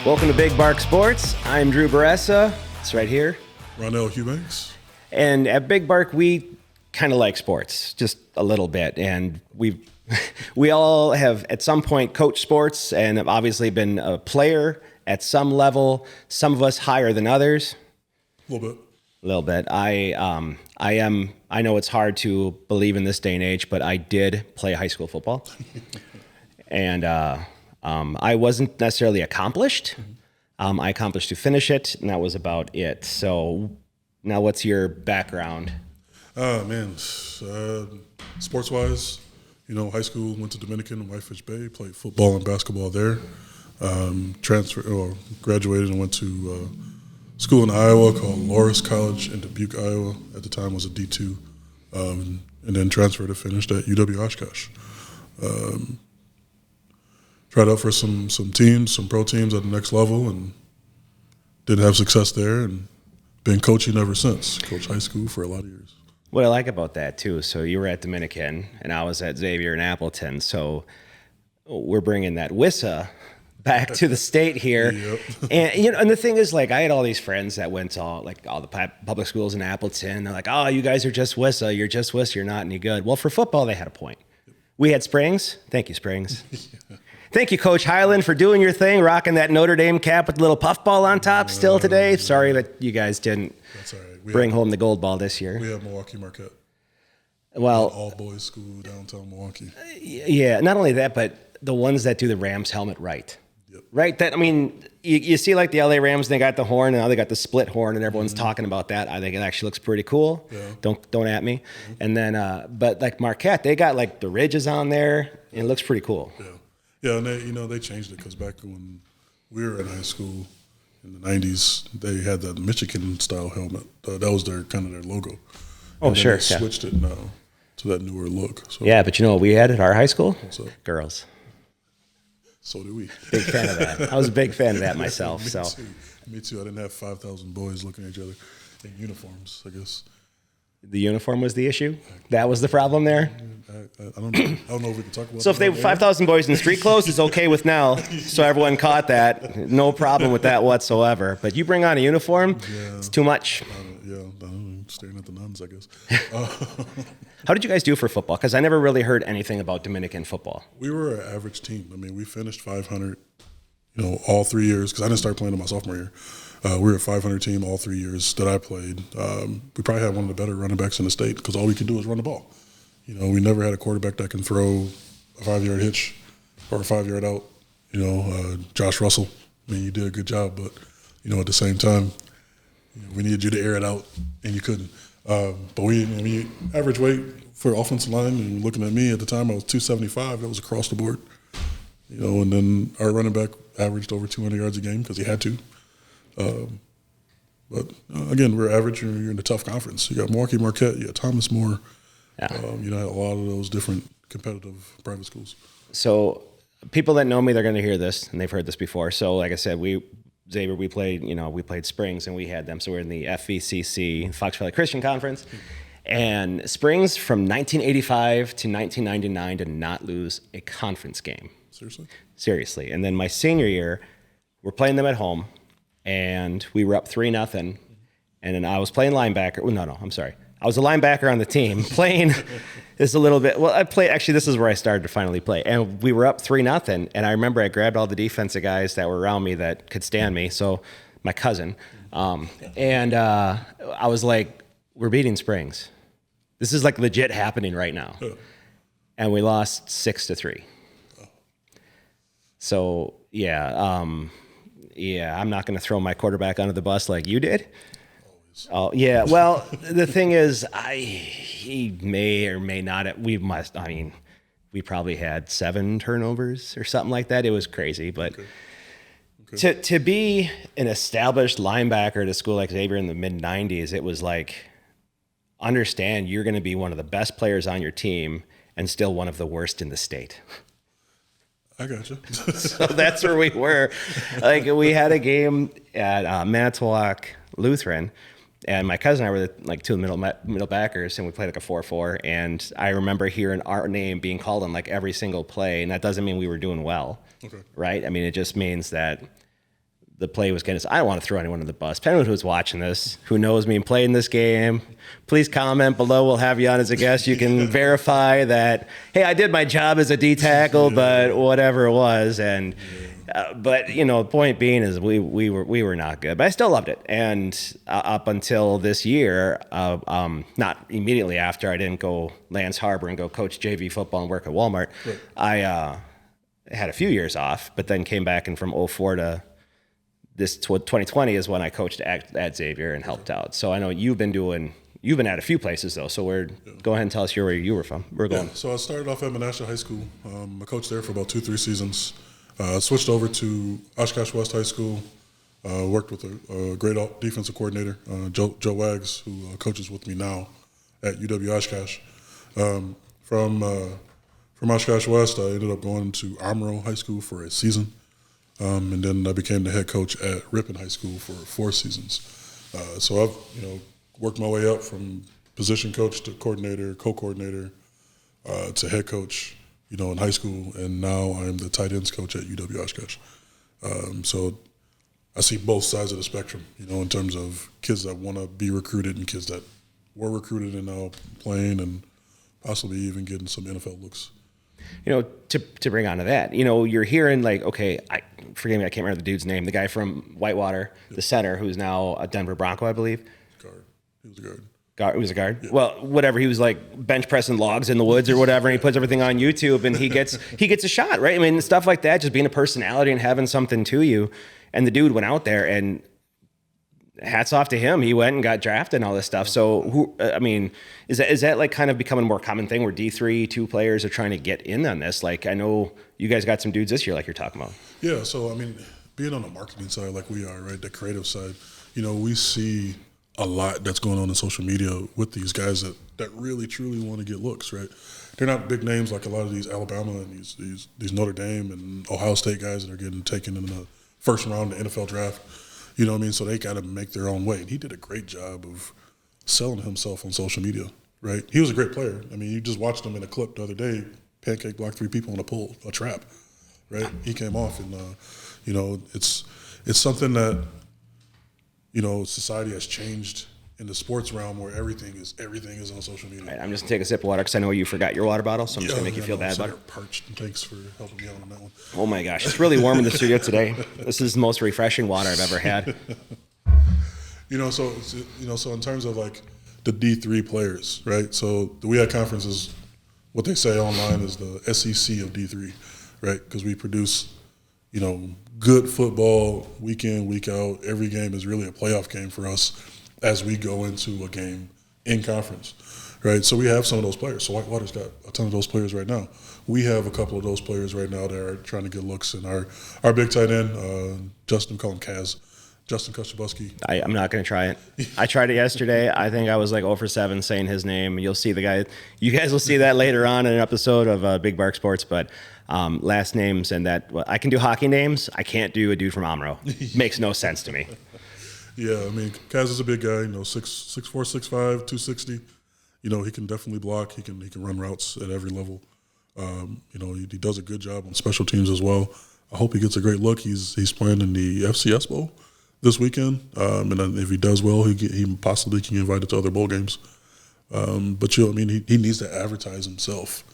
Welcome to Big Bark Sports. I'm Drew Bourassa. It's right here. Ronell, Hubanks. And at Big Bark, we kind of like sports, just a little bit. And we all have at some point coached sports and have obviously been a player at some level. Some of us higher than others. A little bit. A little bit. I know it's hard to believe in this day and age, but I did play high school football. And I wasn't necessarily accomplished. I accomplished to finish it, and that was about it. So now what's your background? Sports-wise, high school, went to Dominican in Whitefish Bay, played football and basketball there. Graduated and went to school in Iowa called Loris College in Dubuque, Iowa. At the time was a D2, and then transferred and finished at UW Oshkosh. Tried out for some teams, some pro teams at the next level, and didn't have success there, and been coaching ever since. Coached high school for a lot of years. What I like about that, too, so you were at Dominican, and I was at Xavier in Appleton, so we're bringing that WISA back to the state here. Yep. And the thing is, like, I had all these friends that went to all the public schools in Appleton. They're like, oh, you guys are just WISA. You're just WISA. You're not any good. Well, for football, they had a point. We had Springs. Thank you, Springs. Yeah. Thank you, Coach Highland, for doing your thing, rocking that Notre Dame cap with the little puffball on top still today. Sorry that you guys didn't bring home the gold ball this year. We have Milwaukee Marquette. Well, all-boys school downtown Milwaukee. Yeah, not only that, but the ones that do the Rams helmet right. Yep. Right? You see like the LA Rams, they got the horn, and now they got the split horn, and everyone's talking about that. I think it actually looks pretty cool. Yeah. Don't at me. Mm-hmm. And then, but like Marquette, they got like the ridges on there, and it looks pretty cool. Yeah. Yeah, and they changed it because back when we were in high school in the 90s, they had that Michigan-style helmet. That was their logo. Oh, sure. They switched it now to that newer look. So, yeah, but you know what we had at our high school? What's up? Girls. So did we. Big fan of that. I was a big fan of that myself. Me too. I didn't have 5,000 boys looking at each other in uniforms, I guess. The uniform was the issue? That was the problem there? I don't know if we can talk about that. So if they were 5,000 boys in street clothes, it's okay with Nell. So everyone caught that. No problem with that whatsoever. But you bring on a uniform, it's too much. I'm staring at the nuns, I guess. How did you guys do for football? Because I never really heard anything about Dominican football. We were an average team. We finished 500, all 3 years, because I didn't start playing in my sophomore year. We were a 500 team all 3 years that I played. We probably had one of the better running backs in the state because all we could do was run the ball. We never had a quarterback that can throw a 5-yard hitch or a 5-yard out. Josh Russell, you did a good job, but, at the same time, we needed you to air it out, and you couldn't. But we average weight for offensive line, and looking at me at the time, I was 275. That was across the board. And then our running back averaged over 200 yards a game because he had to. But again, we're average. You're in a tough conference. You got Milwaukee Marquette. You got Thomas More. Yeah. A lot of those different competitive private schools. So people that know me, they're going to hear this, and they've heard this before. So like I said, Xavier, we played Springs, and we had them. So we're in the FVCC, Fox Valley Christian Conference. And Springs from 1985 to 1999 did not lose a conference game. Seriously. And then my senior year, we're playing them at home. And we were up 3-0, and then I was playing linebacker. Well, no, I'm sorry. I was a linebacker on the team playing this a little bit. Well, actually, this is where I started to finally play. And we were up 3-0, and I remember I grabbed all the defensive guys that were around me that could stand me, so my cousin. And I was like, we're beating Springs. This is like legit happening right now. And we lost 6-3. So, yeah. Yeah, I'm not going to throw my quarterback under the bus like you did. Always. Oh, yeah. Well, the thing is, he may or may not. We probably had 7 turnovers or something like that. It was crazy, but okay. To be an established linebacker at a school like Xavier in the mid '90s, it was like, understand you're going to be one of the best players on your team and still one of the worst in the state. I got you. So that's where we were. Like, we had a game at Manitowoc Lutheran, and my cousin and I were like 2 middle backers, and we played like a 4-4. And I remember hearing our name being called on like every single play, and that doesn't mean we were doing well, right? I mean, it just means that the play was getting. I don't want to throw anyone under the bus. Depending on who's watching this, who knows me and played in this game, please comment below. We'll have you on as a guest. You can verify that, hey, I did my job as a D tackle, but whatever it was. And but you know, the point being is we were not good, but I still loved it. And up until this year, not immediately after, I didn't go Lance Harbor and go coach JV football and work at Walmart. Right. I had a few years off, but then came back, and from 04 to this 2020 is when I coached at Xavier and helped out. So I know you've been at a few places though. So go ahead and tell us where you were from. We're going. So I started off at Menasha High School. I coached there for about 2-3 seasons. Switched over to Oshkosh West High School. Worked with a great defensive coordinator, Joe Wags, who coaches with me now at UW Oshkosh. From Oshkosh West, I ended up going to Amro High School for a season. And then I became the head coach at Ripon High School for 4 seasons. So I've worked my way up from position coach to coordinator, co-coordinator, to head coach, in high school, and now I'm the tight ends coach at UW Oshkosh. So I see both sides of the spectrum, in terms of kids that want to be recruited and kids that were recruited and now playing and possibly even getting some NFL looks. To bring on to that, you're hearing forgive me, I can't remember the dude's name, the guy from Whitewater, the center, who's now a Denver Bronco, I believe. Guard. He was a guard. He was a guard? Yeah. Well, whatever. He was like bench pressing logs in the woods or whatever, and he puts everything on YouTube, and he gets a shot, right? I mean, stuff like that, just being a personality and having something to you. And the dude went out there, and hats off to him. He went and got drafted and all this stuff. So, is that like kind of becoming a more common thing where D3 players are trying to get in on this? Like, I know you guys got some dudes this year, like you're talking about. Yeah. So, being on the marketing side, like we are, right, the creative side, we see a lot that's going on in social media with these guys that really truly want to get looks, right? They're not big names like a lot of these Alabama and these Notre Dame and Ohio State guys that are getting taken in the first round of the NFL draft. You know what I mean? So they got to make their own way. And he did a great job of selling himself on social media, right? He was a great player. You just watched him in a clip the other day, pancake block 3 people in a trap, right? He came off, and it's something that society has changed in the sports realm where everything is on social media. Right, I'm just gonna take a sip of water because I know you forgot your water bottle, so I'm just gonna make you feel bad about it. Parched. Thanks for helping me out on that one. Oh my gosh, it's really warm in the studio today. This is the most refreshing water I've ever had. So in terms of like the D3 players, right? So the WEAC conference is what they say online is the SEC of D3, right? Because we produce, good football week in, week out. Every game is really a playoff game for us as we go into a game in conference, right? So we have some of those players. So Whitewater's got a ton of those players right now. We have a couple of those players right now that are trying to get looks. And our big tight end, Justin, we call him Kaz, Justin Kostabowski. I'm not going to try it. I tried it yesterday. I think I was like 0 for 7 saying his name. You'll see the guy. You guys will see that later on in an episode of Big Bark Sports. But last names and that, I can do hockey names. I can't do a dude from Amro. Makes no sense to me. Yeah, Kaz is a big guy. 6'4", 6'5", 260. He can definitely block. He can run routes at every level. He does a good job on special teams as well. I hope he gets a great look. He's playing in the FCS Bowl this weekend, and then if he does well, he possibly can get invited to other bowl games. But he needs to advertise himself,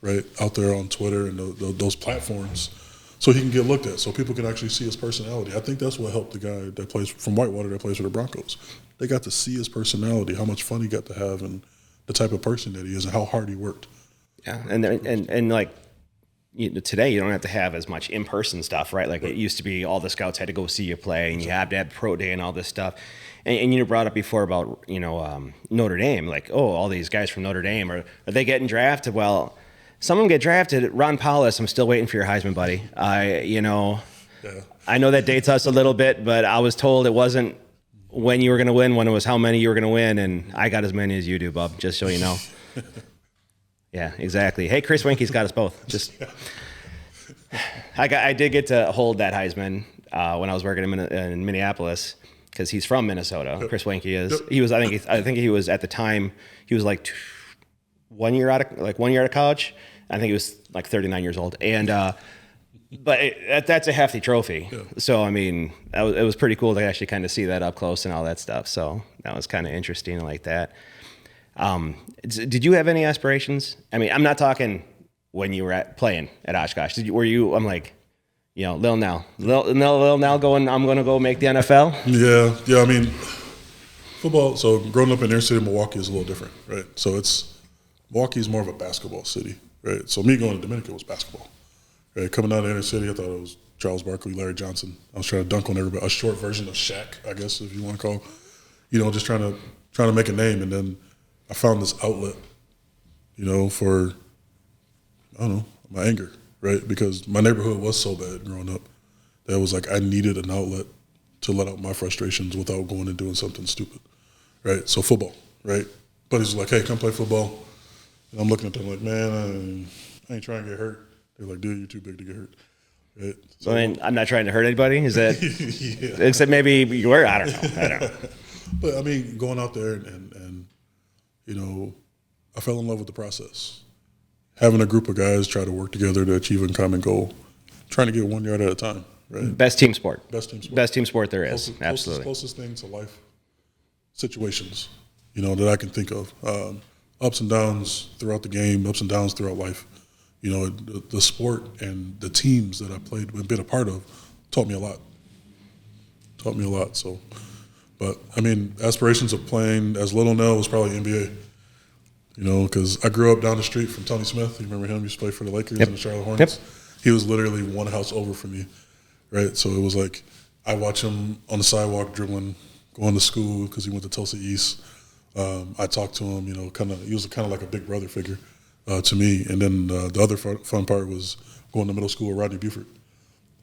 right, out there on Twitter and those platforms, so he can get looked at, so people can actually see his personality. I think that's what helped the guy that plays from Whitewater that plays for the Broncos. They got to see his personality, how much fun he got to have, and the type of person that he is, and how hard he worked. Yeah, and like. Today you don't have to have as much in-person stuff, right? Like it used to be all the scouts had to go see you play, and you had to have pro day and all this stuff. And you brought up before about Notre Dame, like, oh, all these guys from Notre Dame, are they getting drafted? Well, some of them get drafted. Ron Paulus, I'm still waiting for your Heisman, buddy. I know that dates us a little bit, but I was told it wasn't when you were going to win, when it was how many you were going to win, and I got as many as you do, bub, just so you know. Yeah, exactly. Hey, Chris Winky's got us both. Just, I did get to hold that Heisman when I was working in Minneapolis because he's from Minnesota. Yep. Chris Winky is. Yep. He was. I think he was at the time. He was like 1 year out of college. I think he was like 39 years old, and but that's a hefty trophy. Yeah. So I mean, it was pretty cool to actually kind of see that up close and all that stuff. So that was kind of interesting like that. Did you have any aspirations? I mean, I'm not talking when you were playing at Oshkosh. Were you? I'm like, Lil Nell going. I'm going to go make the NFL. Yeah. I mean, football. So growing up in inner city Milwaukee is a little different, right? So Milwaukee's more of a basketball city, right? So me going to Dominican was basketball, right? Coming out of inner city, I thought it was Charles Barkley, Larry Johnson. I was trying to dunk on everybody. A short version of Shaq, I guess, if you want to call. Just trying to make a name, and then I found this outlet, for, I don't know, my anger, right? Because my neighborhood was so bad growing up that it was like I needed an outlet to let out my frustrations without going and doing something stupid, right? So football, right? Buddies were like, hey, come play football. And I'm looking at them like, man, I ain't trying to get hurt. They're like, dude, you're too big to get hurt. Right? So, I mean, I'm not trying to hurt anybody. Is that? Yeah. Except maybe you were. I don't know. But I mean, going out there and I fell in love with the process. Having a group of guys try to work together to achieve a common goal, trying to get 1 yard at a time, right? Best team sport. Best team sport. Best team sport there is. Absolutely. Closest thing to life situations, that I can think of. Ups and downs throughout the game, ups and downs throughout life. The sport and the teams that I played and been a part of taught me a lot. So, but I mean, aspirations of playing as Little Nell was probably NBA. Because I grew up down the street from Tony Smith. You remember him? He used to play for the Lakers and the Charlotte Hornets. Yep. He was literally one house over from me, right? So it was like I watch him on the sidewalk dribbling, going to school because he went to Tulsa East. I talked to him, he was kind of like a big brother figure to me. And then the other fun part was going to middle school with Rodney Buford,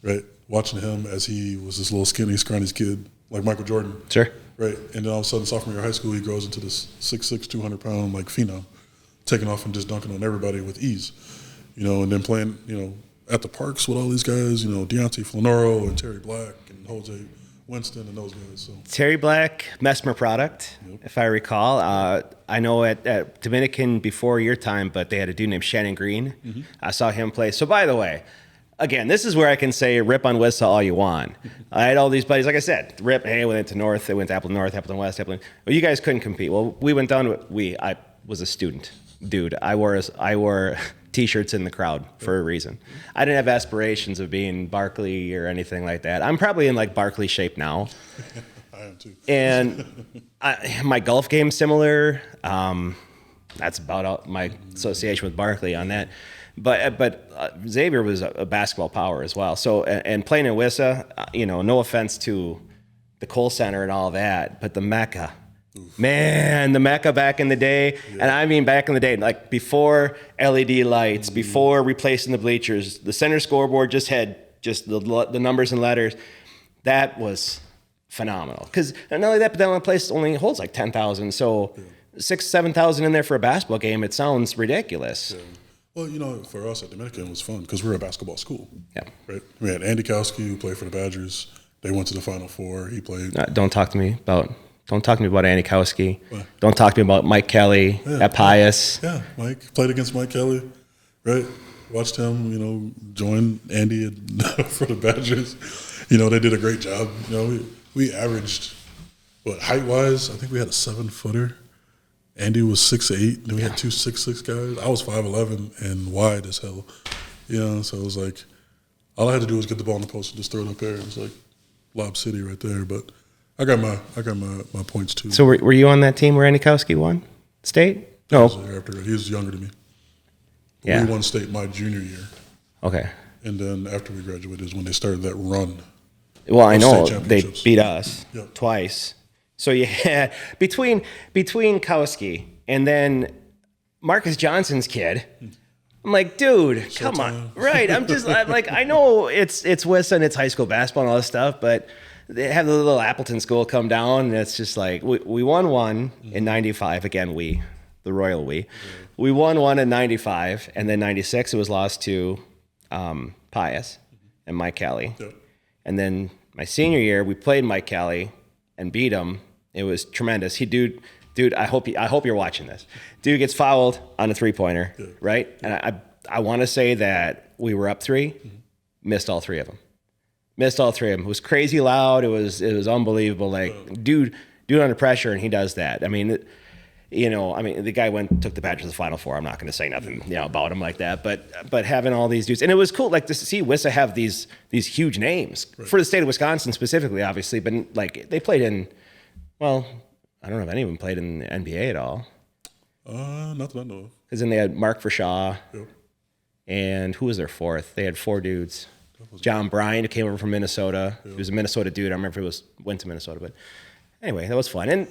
right? Watching him as he was this little skinny, scrawny kid like Michael Jordan. Sure. Right, and then all of a sudden, sophomore year of high school, he grows into this 6'6", 200-pound phenom, taking off and just dunking on everybody with ease, and then playing, at the parks with all these guys, Deontay Flanoro and Terry Black and Jose Winston and those guys. So Terry Black, Mesmer product, if I recall. I know at Dominican before your time, but they had a dude named Shannon Green. Mm-hmm. I saw him play. So by the way, again, this is where I can say rip on Wissa all you want. I had all these buddies, like I said, rip, hey, went to North, they went to Appleton North, Appleton West, Appleton. Well, you guys couldn't compete. Well, we went down, I was a student. Dude, I wore T-shirts in the crowd for a reason. I didn't have aspirations of being Barkley or anything like that. I'm probably in Barkley shape now. I am too. And my golf game's similar. That's about my association with Barkley on that. But Xavier was a basketball power as well. So and playing in Wissa, no offense to the Kohl Center and all that, but the Mecca, man, the Mecca back in the day, and I mean back in the day, before LED lights, before replacing the bleachers, the center scoreboard just had the numbers and letters. That was phenomenal. Because not only that, but that one place only holds 10,000. So 6,000-7,000 in there for a basketball game. It sounds ridiculous. Yeah. Well, for us at Dominican, it was fun because we're a basketball school. Yeah. Right. We had Andy Kowski, who played for the Badgers. They went to the Final Four. He played. Don't talk to me about Andy Kowski. What? Don't talk to me about Mike Kelly at Pius. Yeah, Mike played against Mike Kelly, right? Watched him, join Andy for the Badgers. They did a great job. We averaged, height-wise, I think we had a 7-footer. Andy was 6'8", then we had 2 6'6" guys. I was 5'11" and wide as hell. So it was all I had to do was get the ball in the post and just throw it up there. It was Lob City right there. But I got my points too. So were you on that team where Andy Kowski won state? No. He was younger than me. But yeah. We won state my junior year. Okay. And then after we graduated is when they started that run. Well, I know they beat us twice. So you had between Kowski and then Marcus Johnson's kid. I'm like, dude, come on. Right. I'm I know it's Wissa and it's high school basketball and all this stuff, but they have the little Appleton school come down and it's just we won one in 95. Again, the royal we. Yeah. We won one in 95, and then 96 it was lost to Pius and Mike Kelly. Yeah. And then my senior year, we played Mike Kelly and beat him. It was tremendous. Dude, I hope you're watching this. Dude gets fouled on a 3-pointer, right? And I want to say that we were up 3. Mm-hmm. Missed all three of them. Missed all three of them. It was crazy loud. It was unbelievable. Like, dude under pressure, and he does that. I mean, the guy took the Badgers to the Final Four. I'm not going to say nothing, about him like that. But having all these dudes, and it was cool, like to see WISA have these huge names for the state of Wisconsin specifically, obviously. But like they played in, well, I don't know if any of them played in the NBA at all. Not that I know of. Because then they had Mark Forshaw, Yep. and who was their fourth? They had four dudes. John Bryant, who came over from Minnesota. Yep. He was a Minnesota dude. I don't remember if he went to Minnesota, but anyway, that was fun. And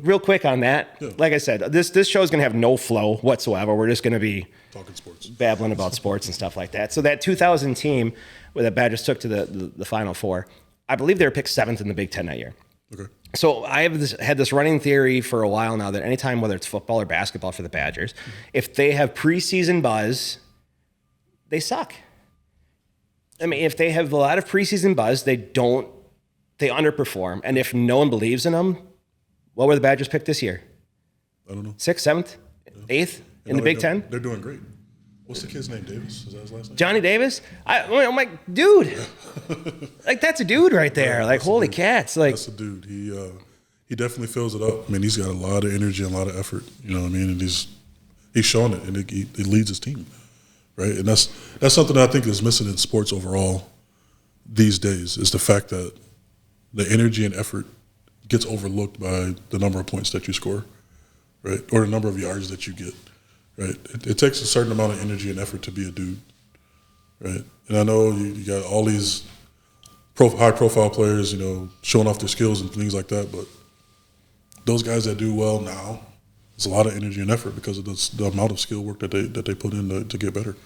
real quick on that, like I said, this show is going to have no flow whatsoever. We're just going to be talking sports, babbling about sports and stuff like that. So that 2000 team where the Badgers took to the Final Four, I believe they were picked 7th in the Big Ten that year. Okay. So I have had this running theory for a while now that anytime, whether it's football or basketball for the Badgers, if they have preseason buzz, they suck. I mean, if they have a lot of preseason buzz, they underperform. And if no one believes in them, what were the Badgers picked this year? I don't know. 6th, 7th, 8th in the Big Ten? They're doing great. What's the kid's name? Davis? Is that his last name? Johnny Davis? I'm like, dude. Like, that's a dude right there. Yeah, like, holy cats. Like, that's a dude. He definitely fills it up. I mean, he's got a lot of energy and a lot of effort. You know what I mean? And he's shown it, and he leads his team, right? And that's something that I think is missing in sports overall these days, is the fact that the energy and effort gets overlooked by the number of points that you score, right? Or the number of yards that you get, right? It takes a certain amount of energy and effort to be a dude, right? And I know you got all these high-profile players, showing off their skills and things like that, but those guys that do well now, it's a lot of energy and effort because of the amount of skill work that they put in to get better.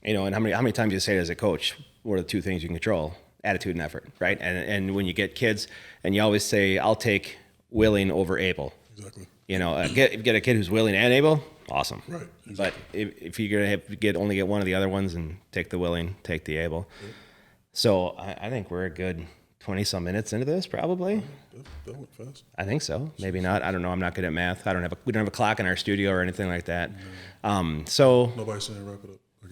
And how many times do you say it as a coach, what are the two things you can control? Attitude and effort, right? And when you get kids, and you always say, I'll take willing over able. Exactly. Get a kid who's willing and able, awesome. Right. Exactly. But if you're gonna only get one of the other ones, and take the willing, take the able. Yep. So I think we're a good 20-some minutes into this, probably. That went fast. I think so. Maybe not. I don't know. I'm not good at math. We don't have a clock in our studio or anything like that. No. So nobody's saying wrap it up, I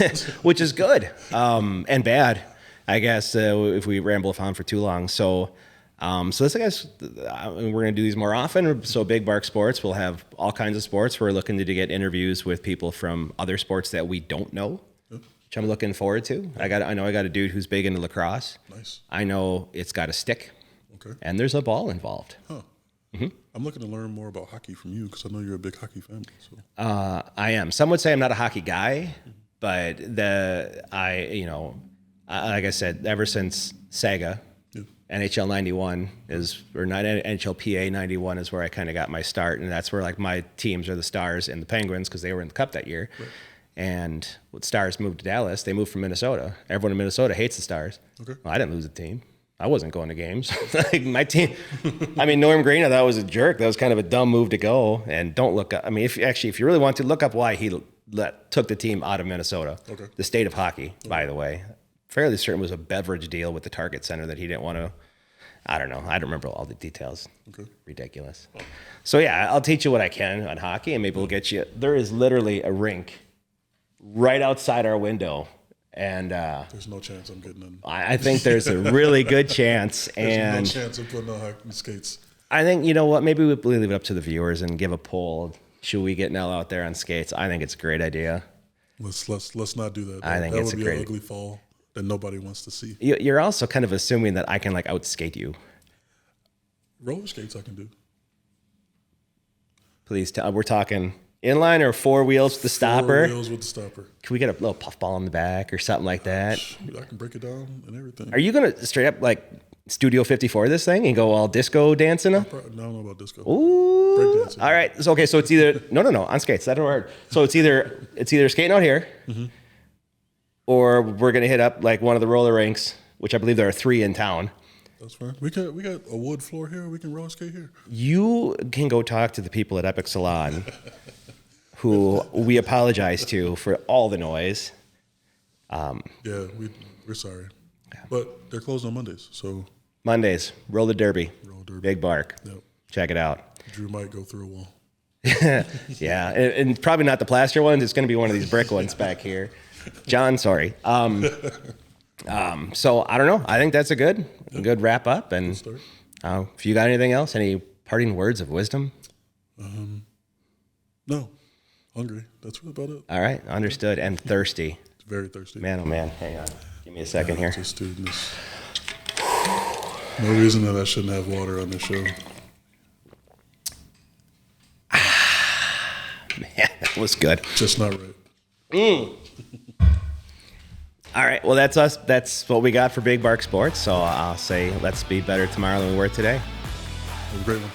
guess. Which is good and bad, I guess, if we ramble on for too long. So this, I guess, we're going to do these more often. So Big Bark Sports, we'll have all kinds of sports. We're looking to get interviews with people from other sports that we don't know, which I'm looking forward to. I know I got a dude who's big into lacrosse. Nice. I know it's got a stick. Okay. And there's a ball involved. Huh. Mm-hmm. I'm looking to learn more about hockey from you because I know you're a big hockey fan. So. I am. Some would say I'm not a hockey guy, but like I said, ever since Sega, NHL 91 or NHL PA 91 is where I kind of got my start, and that's where like my teams are the Stars and the Penguins because they were in the Cup that year. Right. And when Stars moved to Dallas, they moved from Minnesota. Everyone in Minnesota hates the Stars. Okay. Well, I didn't lose the team. I wasn't going to games. Like my team, Norm Green, I thought was a jerk. That was kind of a dumb move to go. And don't look up. If you really want to, look up why he took the team out of Minnesota. Okay. The state of hockey, by the way. Fairly certain it was a beverage deal with the Target Center that he didn't want to. I don't know. I don't remember all the details. Okay. Ridiculous. So yeah, I'll teach you what I can on hockey, and maybe we'll get you. There is literally a rink right outside our window. And there's no chance I'm getting in. I think there's a really good chance. There's no chance of putting on hockey skates. I think, you know what, maybe we'll leave it up to the viewers and give a poll. Should we get Nell out there on skates? I think it's a great idea. Let's not do that. I think it's a great. That would be an ugly fall that nobody wants to see. You're also kind of assuming that I can like outskate you. Roller skates I can do. Please tell. We're talking inline or four wheels with the stopper? 4 wheels with the stopper. Can we get a little puffball in the back or something like that? I can break it down and everything. Are you going to straight up like Studio 54 this thing and go all disco dancing? No, I don't know about disco. Ooh. Break dancing. All right. So, okay. So it's either, no, on skates. That's hard. So it's either skating out here or we're going to hit up like one of the roller rinks, which I believe there are 3 in town. That's fine. We got a wood floor here. We can roller skate here. You can go talk to the people at Epic Salon who we apologize to for all the noise. Yeah, we're sorry. But they're closed on Mondays, so. Mondays, roller derby. Big Bark. Yep. Check it out. Drew might go through a wall. Yeah, and probably not the plaster ones. It's going to be one of these brick ones back here. John, sorry. So I don't know. I think that's a good wrap up. And Start. if you got anything else, any parting words of wisdom? No, hungry. That's about it. All right, understood. And thirsty. Very thirsty. Man, oh man. Hang on. Give me a second here. Just doing this. No reason that I shouldn't have water on this show. Man, that was good. Just not right. All right. Well, that's us. That's what we got for Big Bark Sports. So I'll say let's be better tomorrow than we were today. Have a great one.